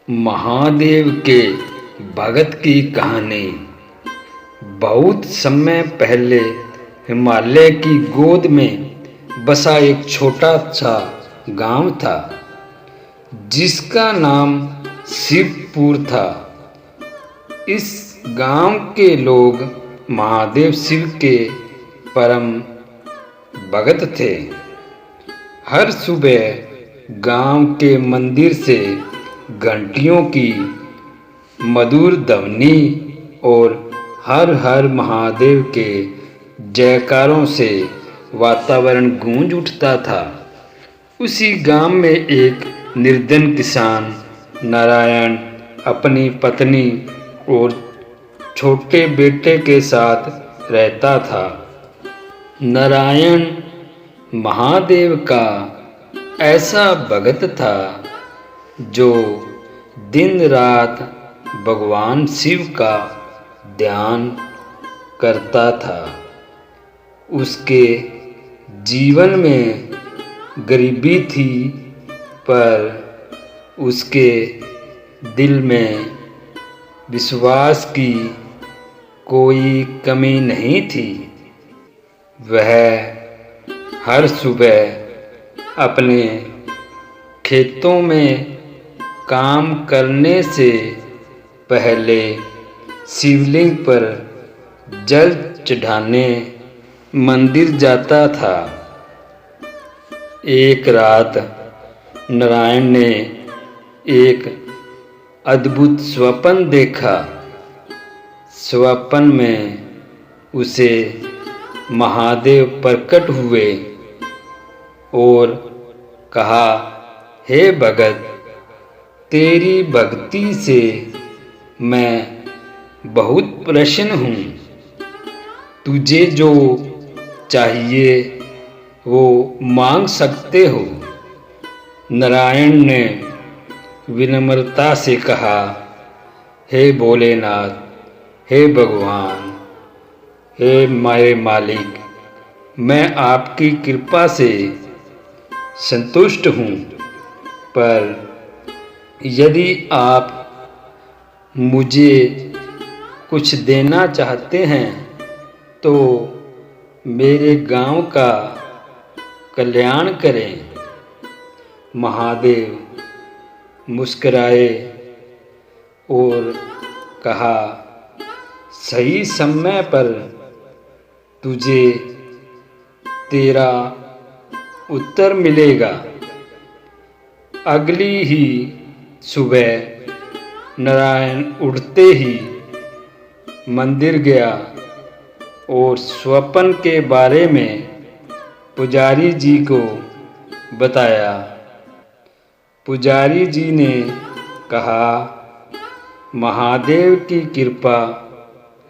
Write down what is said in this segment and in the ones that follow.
महादेव के भगत की कहानी। बहुत समय पहले हिमालय की गोद में बसा एक छोटा सा गांव था, जिसका नाम शिवपुर था। इस गांव के लोग महादेव शिव के परम भगत थे। हर सुबह गांव के मंदिर से घंटियों की मधुर ध्वनि और हर हर महादेव के जयकारों से वातावरण गूंज उठता था। उसी गांव में एक निर्धन किसान नारायण अपनी पत्नी और छोटे बेटे के साथ रहता था। नारायण महादेव का ऐसा भगत था जो दिन रात भगवान शिव का ध्यान करता था। उसके जीवन में गरीबी थी, पर उसके दिल में विश्वास की कोई कमी नहीं थी। वह हर सुबह अपने खेतों में काम करने से पहले शिवलिंग पर जल चढ़ाने मंदिर जाता था। एक रात नारायण ने एक अद्भुत स्वप्न देखा। स्वप्न में उसे महादेव प्रकट हुए और कहा, हे भगत, तेरी भक्ति से मैं बहुत प्रसन्न हूँ। तुझे जो चाहिए वो मांग सकते हो। नारायण ने विनम्रता से कहा, हे भोलेनाथ, हे भगवान, हे मेरे मालिक, मैं आपकी कृपा से संतुष्ट हूँ, पर यदि आप मुझे कुछ देना चाहते हैं तो मेरे गांव का कल्याण करें। महादेव मुस्कुराए और कहा, सही समय पर तुझे तेरा उत्तर मिलेगा। अगली ही सुबह नारायण उठते ही मंदिर गया और स्वप्न के बारे में पुजारी जी को बताया। पुजारी जी ने कहा, महादेव की कृपा,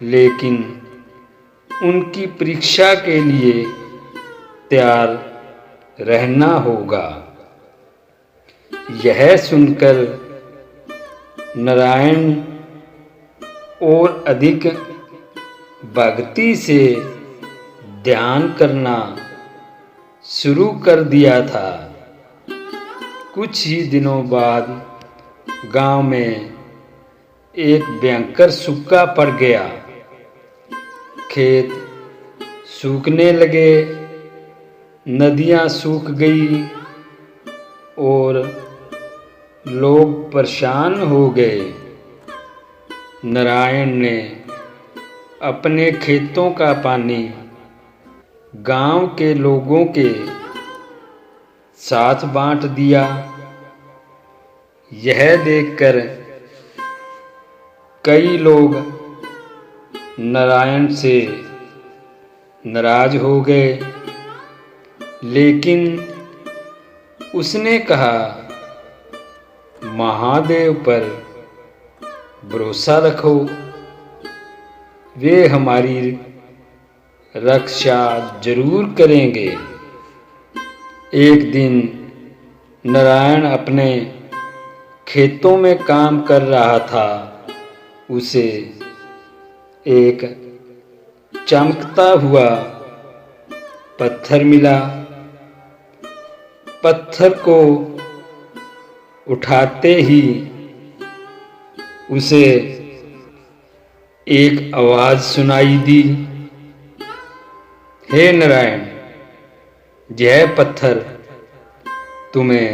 लेकिन उनकी परीक्षा के लिए तैयार रहना होगा। यह सुनकर नारायण और अधिक भक्ति से ध्यान करना शुरू कर दिया था। कुछ ही दिनों बाद गांव में एक भयंकर सूखा पड़ गया। खेत सूखने लगे, नदियां सूख गई और लोग परेशान हो गए। नारायण ने अपने खेतों का पानी गांव के लोगों के साथ बांट दिया। यह देखकर कई लोग नारायण से नाराज हो गए, लेकिन उसने कहा, महादेव पर भरोसा रखो, वे हमारी रक्षा जरूर करेंगे। एक दिन नारायण अपने खेतों में काम कर रहा था। उसे एक चमकता हुआ पत्थर मिला। पत्थर को उठाते ही उसे एक आवाज सुनाई दी, हे नारायण, यह पत्थर तुम्हें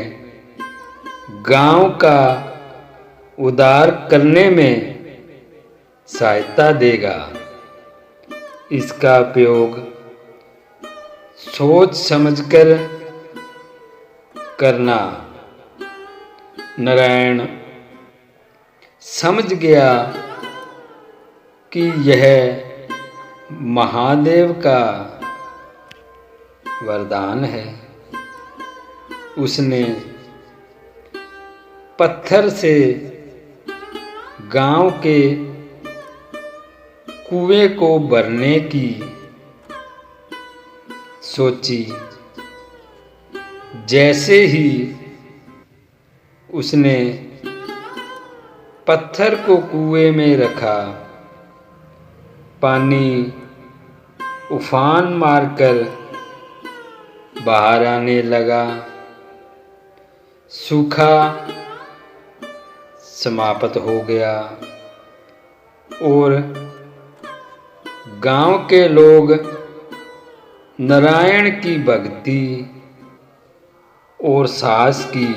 गांव का उद्धार करने में सहायता देगा। इसका उपयोग सोच समझकर करना। नारायण समझ गया कि यह महादेव का वरदान है। उसने पत्थर से गांव के कुएं को भरने की सोची। जैसे ही उसने पत्थर को कुएं में रखा, पानी उफान मारकर बाहर आने लगा। सूखा समाप्त हो गया और गांव के लोग नारायण की भक्ति और साहस की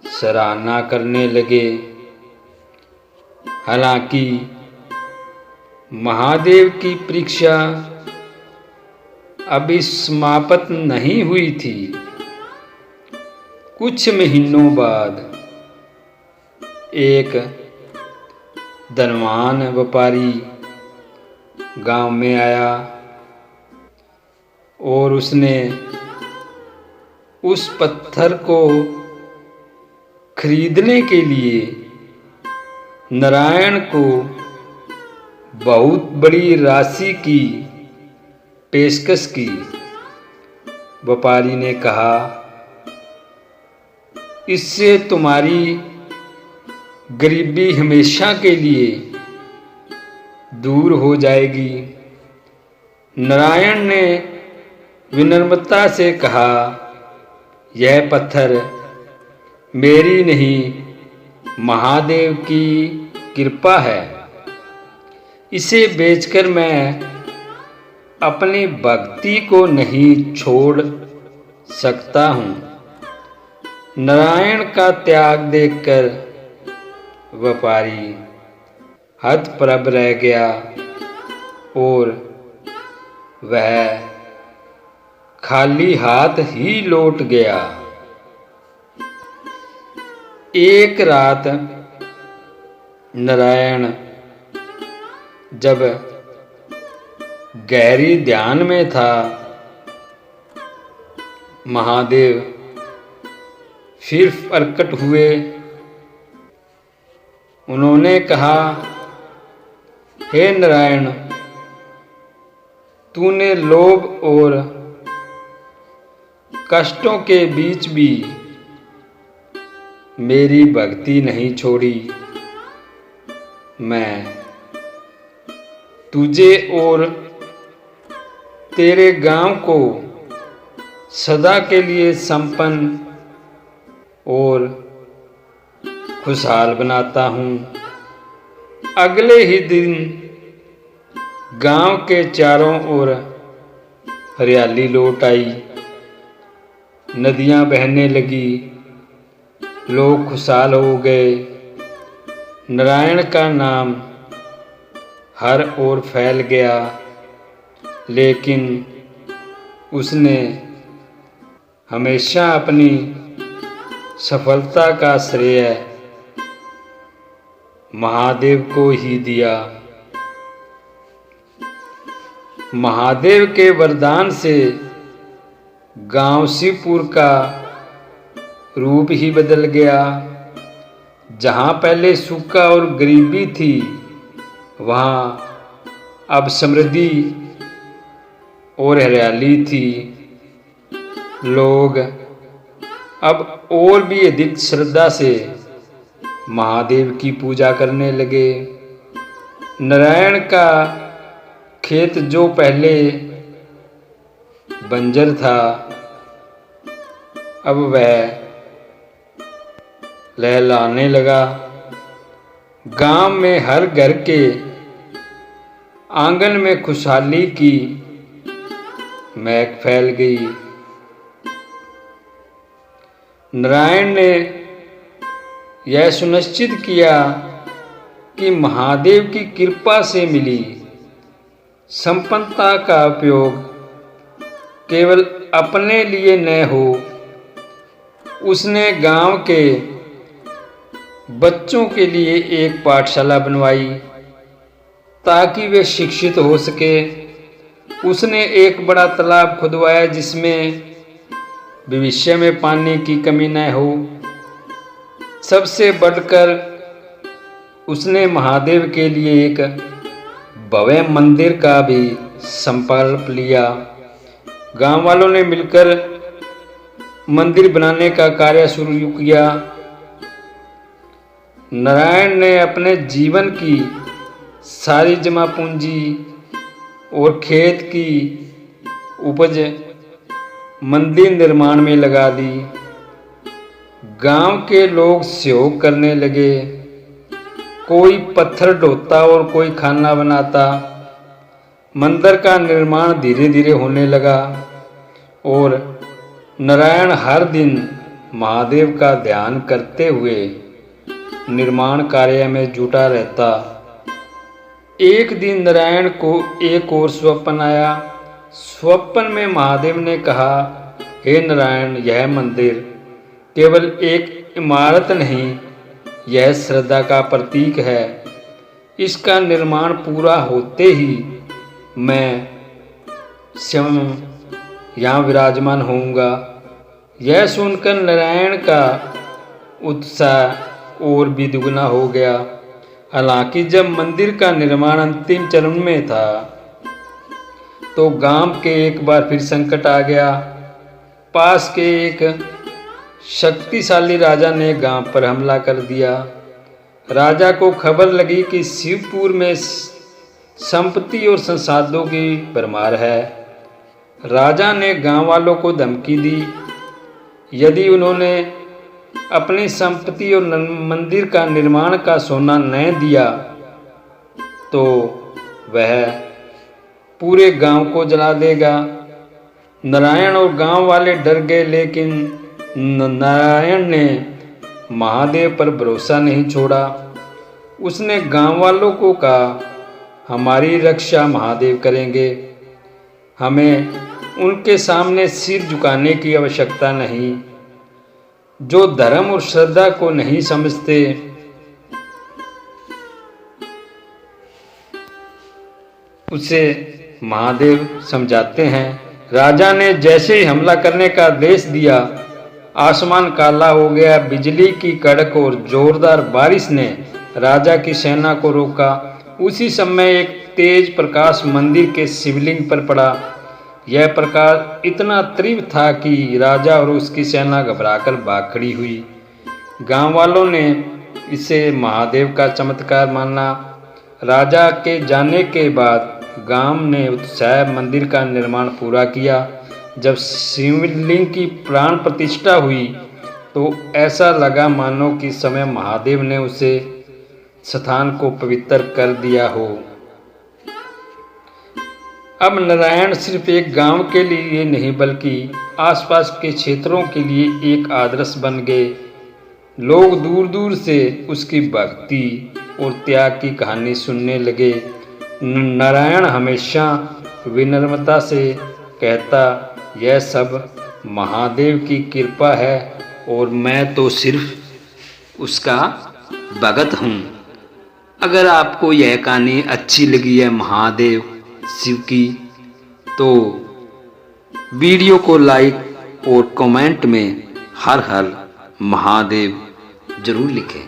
सराहना करने लगे। हालांकि महादेव की परीक्षा अभी समाप्त नहीं हुई थी। कुछ महीनों बाद एक धनवान व्यापारी गांव में आया और उसने उस पत्थर को खरीदने के लिए नारायण को बहुत बड़ी राशि की पेशकश की। व्यापारी ने कहा, इससे तुम्हारी गरीबी हमेशा के लिए दूर हो जाएगी। नारायण ने विनम्रता से कहा, यह पत्थर मेरी नहीं, महादेव की कृपा है। इसे बेचकर मैं अपनी भक्ति को नहीं छोड़ सकता हूँ। नारायण का त्याग देखकर व्यापारी हतप्रभ रह गया और वह खाली हाथ ही लौट गया। एक रात नारायण जब गहरी ध्यान में था, महादेव फिर प्रकट हुए। उन्होंने कहा, हे नारायण, तूने लोभ और कष्टों के बीच भी मेरी भक्ति नहीं छोड़ी। मैं तुझे और तेरे गांव को सदा के लिए संपन्न और खुशहाल बनाता हूँ। अगले ही दिन गांव के चारों ओर हरियाली लौट आई। नदियाँ बहने लगी, लोग खुशहाल हो गए। नारायण का नाम हर ओर फैल गया, लेकिन उसने हमेशा अपनी सफलता का श्रेय महादेव को ही दिया। महादेव के वरदान से गांव शिवपुर का रूप ही बदल गया। जहां पहले सूखा और गरीबी थी, वहां अब समृद्धि और हरियाली थी। लोग अब और भी अधिक श्रद्धा से महादेव की पूजा करने लगे। नारायण का खेत जो पहले बंजर था, अब वह लहलहाने लगा। गांव में हर घर के आंगन में खुशहाली की महक फैल गई। नारायण ने यह सुनिश्चित किया कि महादेव की कृपा से मिली संपन्नता का उपयोग केवल अपने लिए न हो। उसने गांव के बच्चों के लिए एक पाठशाला बनवाई ताकि वे शिक्षित हो सके। उसने एक बड़ा तालाब खुदवाया जिसमें भविष्य में पानी की कमी न हो। सबसे बढ़कर उसने महादेव के लिए एक भव्य मंदिर का भी संकल्प लिया। गांव वालों ने मिलकर मंदिर बनाने का कार्य शुरू किया। नारायण ने अपने जीवन की सारी जमा पूंजी और खेत की उपज मंदिर निर्माण में लगा दी। गांव के लोग सहयोग करने लगे। कोई पत्थर ढोता और कोई खाना बनाता। मंदिर का निर्माण धीरे धीरे होने लगा और नारायण हर दिन महादेव का ध्यान करते हुए निर्माण कार्य में जुटा रहता। एक दिन नारायण को एक और स्वप्न आया। स्वप्न में महादेव ने कहा, हे नारायण, यह मंदिर केवल एक इमारत नहीं, यह श्रद्धा का प्रतीक है। इसका निर्माण पूरा होते ही मैं स्वयं यहाँ विराजमान होऊंगा। यह सुनकर नारायण का उत्साह और भी दुगना हो गया। हालांकि जब मंदिर का निर्माण अंतिम चरण में था तो गांव के एक बार फिर संकट आ गया। पास के एक शक्तिशाली राजा ने गांव पर हमला कर दिया। राजा को खबर लगी कि शिवपुर में संपत्ति और संसाधनों की भरमार है। राजा ने गांव वालों को धमकी दी, यदि उन्होंने अपनी संपत्ति और मंदिर का निर्माण का सोना न दिया तो वह पूरे गांव को जला देगा। नारायण और गांव वाले डर गए, लेकिन नारायण ने महादेव पर भरोसा नहीं छोड़ा। उसने गांव वालों को कहा, हमारी रक्षा महादेव करेंगे। हमें उनके सामने सिर झुकाने की आवश्यकता नहीं। जो धर्म और श्रद्धा को नहीं समझते उसे महादेव समझाते हैं। राजा ने जैसे ही हमला करने का आदेश दिया, आसमान काला हो गया। बिजली की कड़क और जोरदार बारिश ने राजा की सेना को रोका। उसी समय एक तेज प्रकाश मंदिर के शिवलिंग पर पड़ा। यह प्रकाश इतना तीव्र था कि राजा और उसकी सेना घबराकर भाग खड़ी हुई। गांव वालों ने इसे महादेव का चमत्कार माना। राजा के जाने के बाद गांव ने उत्साह मंदिर का निर्माण पूरा किया। जब शिवलिंग की प्राण प्रतिष्ठा हुई तो ऐसा लगा मानो कि समय महादेव ने उसे स्थान को पवित्र कर दिया हो। अब नारायण सिर्फ एक गांव के लिए नहीं बल्कि आसपास के क्षेत्रों के लिए एक आदर्श बन गए। लोग दूर दूर से उसकी भक्ति और त्याग की कहानी सुनने लगे। नारायण हमेशा विनम्रता से कहता, यह सब महादेव की कृपा है और मैं तो सिर्फ उसका भगत हूँ। अगर आपको यह कहानी अच्छी लगी है महादेव शिव की, तो वीडियो को लाइक और कमेंट में हर हर महादेव जरूर लिखें।